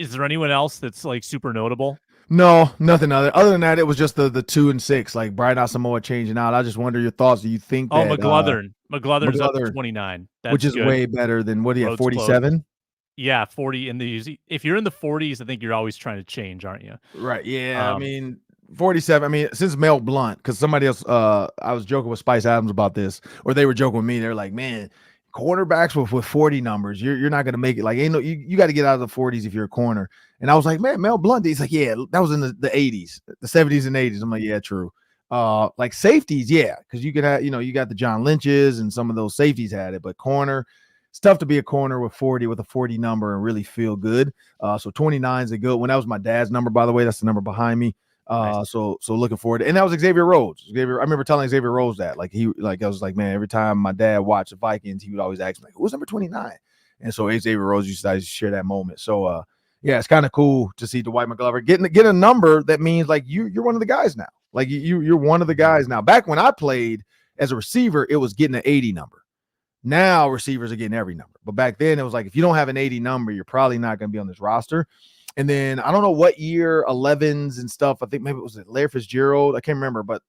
Speaker 3: Is there anyone else that's like super notable?
Speaker 1: No, nothing other than that. It was just the 2 and 6, like Brian Asamoah changing out. I just wonder your thoughts. Do you think that
Speaker 3: McGlothern's up to
Speaker 1: McGlothern,
Speaker 3: 29, that's
Speaker 1: which is
Speaker 3: good.
Speaker 1: way better than what he had,
Speaker 3: Road's
Speaker 1: 47?
Speaker 3: Yeah, 40 in the. If you're in the 40s, I think you're always trying to change, aren't you?
Speaker 1: Right. Yeah. I mean, 47. I mean, since Mel Blount, because somebody else, I was joking with Spice Adams about this, or they were joking with me. They're like, man, cornerbacks with 40 numbers, you're not gonna make it. Like, ain't no, you got to get out of the 40s if you're a corner. And I was like, man, Mel Blount. He's like, yeah, that was in the 80s, the 70s and 80s. I'm like, yeah, true. Like safeties, yeah, because you could have, you got the John Lynch's and some of those safeties had it, but corner, it's tough to be a corner with 40 with a 40 number and really feel good. So 29 is a good one. That was my dad's number, by the way. That's the number behind me. Nice. So looking forward. And that was Xavier Rhodes. I remember telling Xavier Rhodes that. I was like, man, every time my dad watched the Vikings, he would always ask me, like, who's number 29? And so Xavier Rhodes used to share that moment. So yeah, it's kind of cool to see Dwight McGlover get a number that means like you're one of the guys now. Like you're one of the guys now. Back when I played as a receiver, it was getting an 80 number. Now receivers are getting every number. But back then it was like, if you don't have an 80 number, you're probably not going to be on this roster. And then I don't know what year 11s and stuff. I think maybe it was Larry Fitzgerald. I can't remember, but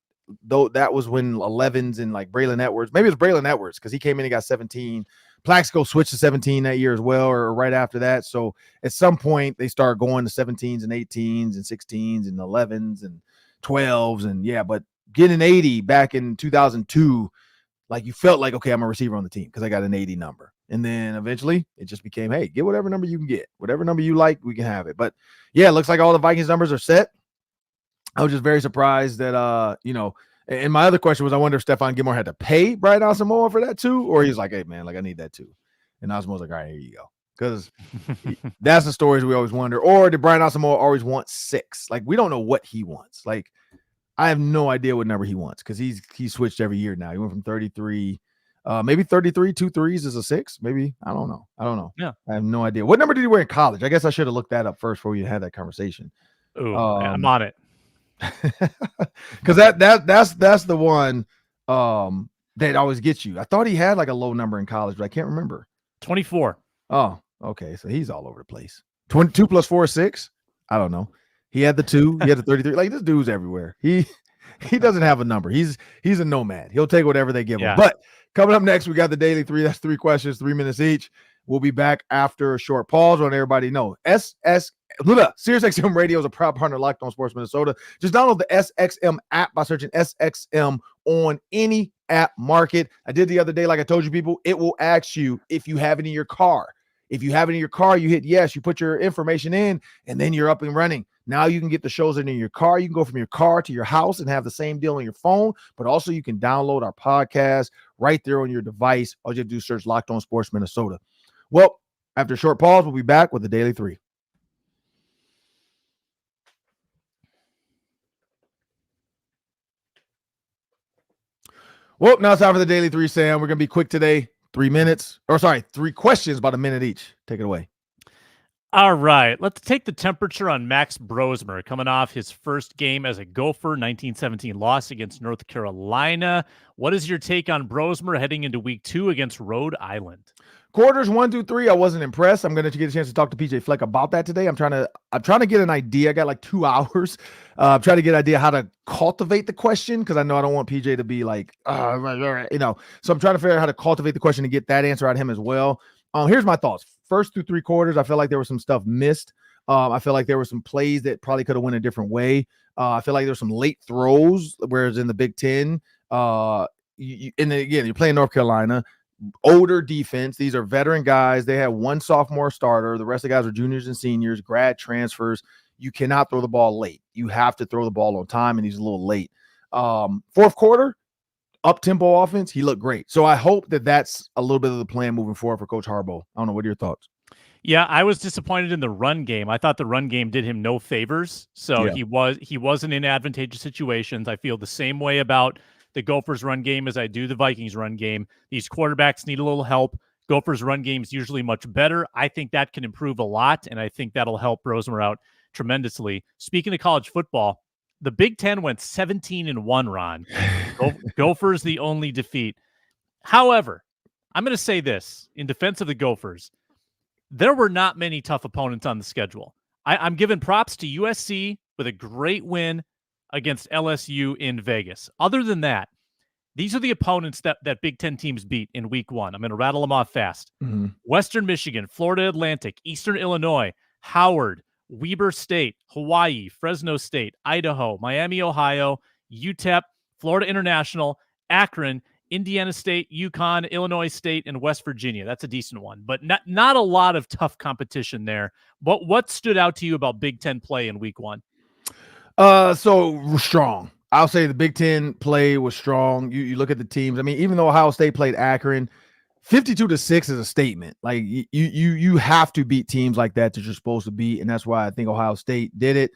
Speaker 1: though that was when 11s and like Braylon Edwards, maybe it was Braylon Edwards because he came in and got 17. Plaxico switched to 17 that year as well, or right after that. So at some point they start going to 17s and 18s and 16s and 11s and 12s. And yeah, but getting 80 back in 2002, like you felt like, okay, I'm a receiver on the team because I got an 80 number. And then eventually it just became, hey, get whatever number you can get. Whatever number you like, we can have it. But yeah, it looks like all the Vikings numbers are set. I was just very surprised that, and my other question was, I wonder if Stephon Gilmore had to pay Brian Asamoah for that too, or he's like, hey, man, like I need that too. And Asamoah's like, all right, here you go. Because that's the stories we always wonder. Or did Brian Asamoah always want 6? Like, we don't know what he wants. Like, I have no idea what number he wants because he's switched every year now. He went from 33, maybe 33, 2 3s is a 6. Maybe. I don't know.
Speaker 3: Yeah.
Speaker 1: I have no idea. What number did he wear in college? I guess I should have looked that up first before we had that conversation.
Speaker 3: Ooh, I'm on it.
Speaker 1: Because that's the one that always gets you. I thought he had like a low number in college, but I can't remember.
Speaker 3: 24.
Speaker 1: Oh, okay. So he's all over the place. 22 plus 4 is 6. I don't know. He had the 2. He had the 33. Like, this dude's everywhere. He doesn't have a number. He's a nomad. He'll take whatever they give him. But coming up next, we got the Daily 3. That's 3 questions, 3 minutes each. We'll be back after a short pause. Want everybody to know SiriusXM Radio is a proud partner of Locked On Sports Minnesota. Just download the SXM app by searching SXM on any app market. I did the other day, like I told you people, it will ask you if you have it in your car. If you have it in your car, you hit yes, you put your information in, and then you're up and running. Now you can get the shows in your car. You can go from your car to your house and have the same deal on your phone, but also you can download our podcast right there on your device. All you have to do is search Locked On Sports Minnesota. Well, after a short pause, we'll be back with the Daily 3. Well, now it's time for the Daily 3, Sam. We're going to be quick today. 3 minutes. 3 questions, about a minute each. Take it away.
Speaker 3: All right. Let's take the temperature on Max Brosmer coming off his first game as a Gopher, 1917 loss against North Carolina. What is your take on Brosmer heading into week 2 against Rhode Island?
Speaker 1: Quarters 1 through 3, I wasn't impressed. I'm going to get a chance to talk to PJ Fleck about that today. I'm trying to get an idea. I got like 2 hours. I'm trying to get an idea how to cultivate the question because I know I don't want PJ to be like, So I'm trying to figure out how to cultivate the question and get that answer out of him as well. Here's my thoughts. First through 3 quarters, I feel like there was some stuff missed. I feel like there were some plays that probably could have went a different way. I feel like there were some late throws, whereas in the Big Ten, you're playing North Carolina. Older defense. These are veteran guys. They had 1 sophomore starter. The rest of the guys are juniors and seniors, grad transfers. You cannot throw the ball late. You have to throw the ball on time, and he's a little late. Fourth quarter, up-tempo offense, he looked great. So I hope that that's a little bit of the plan moving forward for Coach Harbaugh. I don't know. What are your thoughts?
Speaker 3: Yeah, I was disappointed in the run game. I thought the run game did him no favors. So he wasn't in advantageous situations. I feel the same way about the Gophers run game as I do the Vikings run game. These quarterbacks need a little help. Gophers run game is usually much better. I think that can improve a lot, and I think that'll help Brosmer out tremendously. Speaking of college football, the Big Ten went 17-1, Ron. Gophers the only defeat. However, I'm going to say this in defense of the Gophers. There were not many tough opponents on the schedule. I'm giving props to USC with a great win against LSU in Vegas. Other than that, these are the opponents that Big Ten teams beat in week 1. I'm going to rattle them off fast.
Speaker 1: Mm-hmm.
Speaker 3: Western Michigan, Florida Atlantic, Eastern Illinois, Howard, Weber State, Hawaii, Fresno State, Idaho, Miami, Ohio, UTEP, Florida International, Akron, Indiana State, UConn, Illinois State, and West Virginia. That's a decent one, but not a lot of tough competition there. But what stood out to you about Big Ten play in week 1?
Speaker 1: So strong. I'll say the Big Ten play was strong. You look at the teams. I mean, even though Ohio State played Akron, 52-6 is a statement. Like you have to beat teams like that you're supposed to beat, and that's why I think Ohio State did it.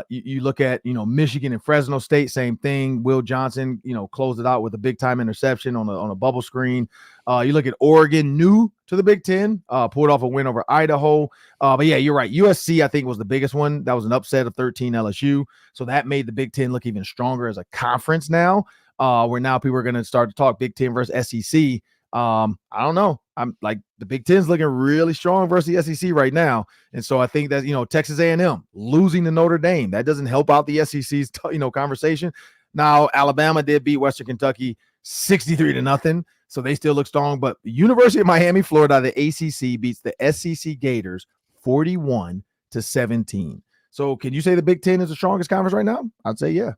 Speaker 1: You look at Michigan and Fresno State, same thing. Will Johnson closed it out with a big time interception on a bubble screen. You look at Oregon, new to the Big Ten, pulled off a win over Idaho. But yeah, you're right. USC I think was the biggest one. That was an upset of 13 LSU, so that made the Big Ten look even stronger as a conference now. Where now people are going to start to talk Big Ten versus SEC. I don't know. I'm like the Big Ten's looking really strong versus the SEC right now. And so I think that, Texas A&M losing to Notre Dame, that doesn't help out the SEC's, conversation. Now, Alabama did beat Western Kentucky 63-0. So they still look strong, but University of Miami, Florida, the ACC beats the SEC Gators 41-17. So can you say the Big Ten is the strongest conference right now? I'd say, yeah.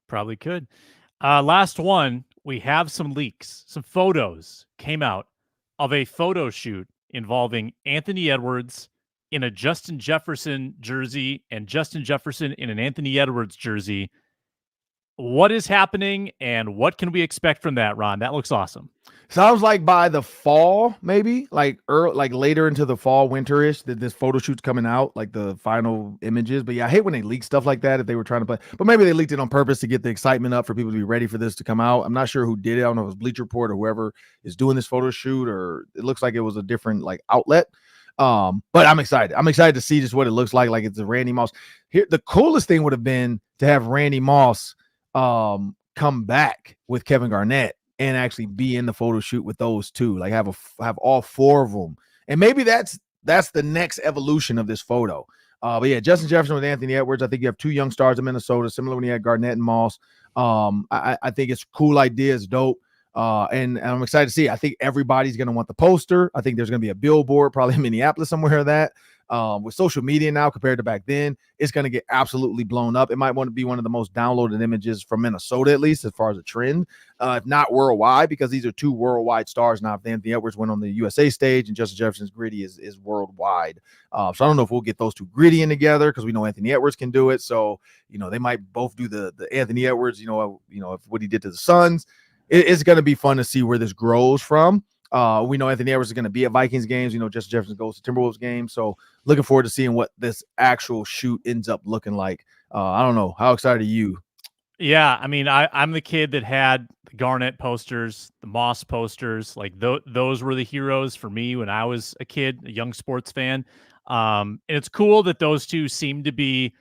Speaker 3: Probably could. Last one, we have some leaks. Some photos came out of a photo shoot involving Anthony Edwards in a Justin Jefferson jersey and Justin Jefferson in an Anthony Edwards jersey. What is happening and what can we expect from that, Ron? That looks awesome.
Speaker 1: Sounds like by the fall, maybe like later into the fall, winterish, that this photo shoot's coming out, like the final images. But yeah, I hate when they leak stuff like that if they were trying to play. But maybe they leaked it on purpose to get the excitement up for people to be ready for this to come out. I'm not sure who did it. I don't know if it was Bleacher Report or whoever is doing this photo shoot, or it looks like it was a different outlet. But I'm excited. I'm excited to see just what it looks like. Like it's a Randy Moss. Here, the coolest thing would have been to have Randy Moss come back with Kevin Garnett and actually be in the photo shoot with those two, like have all four of them. And maybe that's the next evolution of this photo. But yeah, Justin Jefferson with Anthony Edwards. I think you have two young stars in Minnesota, similar when you had Garnett and Moss. I think it's a cool idea. It's dope. And I'm excited to see. I think everybody's going to want the poster. I think there's going to be a billboard, probably in Minneapolis somewhere of that. With social media now compared to back then, it's going to get absolutely blown up. It might want to be one of the most downloaded images from Minnesota, at least as far as a trend, if not worldwide, because these are two worldwide stars now. If Anthony Edwards went on the USA stage and Justin Jefferson's gritty is worldwide. So I don't know if we'll get those two gritty in together, because we know Anthony Edwards can do it. So, they might both do the Anthony Edwards, if what he did to the Suns. It's going to be fun to see where this grows from. We know Anthony Edwards is going to be at Vikings games. Justin Jefferson goes to Timberwolves games. So looking forward to seeing what this actual shoot ends up looking like. I don't know. How excited are you?
Speaker 3: Yeah, I mean, I'm the kid that had the Garnett posters, the Moss posters. Like those were the heroes for me when I was a kid, a young sports fan. And it's cool that those two seem to be,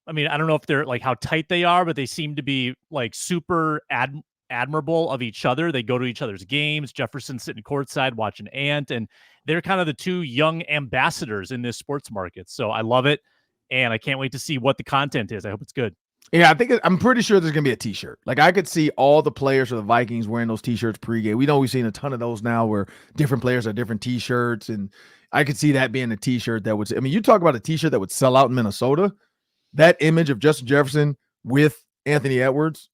Speaker 3: I mean, I don't know if they're like how tight they are, but they seem to be like super admirable of each other. They go to each other's games. Jefferson sitting courtside watching Ant, and they're kind of the two young ambassadors in this sports market. So I love it, and I can't wait to see what the content is. I hope it's good.
Speaker 1: Yeah, I'm pretty sure there's going to be a t-shirt. Like I could see all the players for the Vikings wearing those t-shirts pregame. We know we've seen a ton of those now where different players have different t-shirts, and I could see that being a t-shirt that would, I mean, you talk about a t-shirt that would sell out in Minnesota. That image of Justin Jefferson with Anthony Edwards,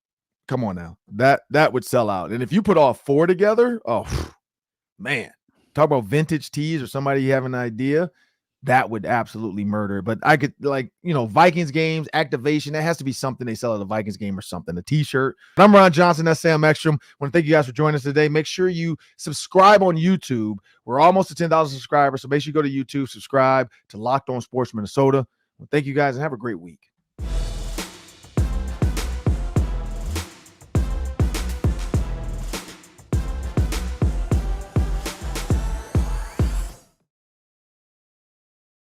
Speaker 1: come on now. That would sell out. And if you put all four together, oh, man. Talk about vintage tees or somebody you have an idea, that would absolutely murder. But I could, Vikings games, activation, that has to be something they sell at a Vikings game or something, a t-shirt. But I'm Ron Johnson. That's Sam Ekstrom. I want to thank you guys for joining us today. Make sure you subscribe on YouTube. We're almost to 10,000 subscribers, so make sure you go to YouTube, subscribe to Locked On Sports Minnesota. Well, thank you guys, and have a great week.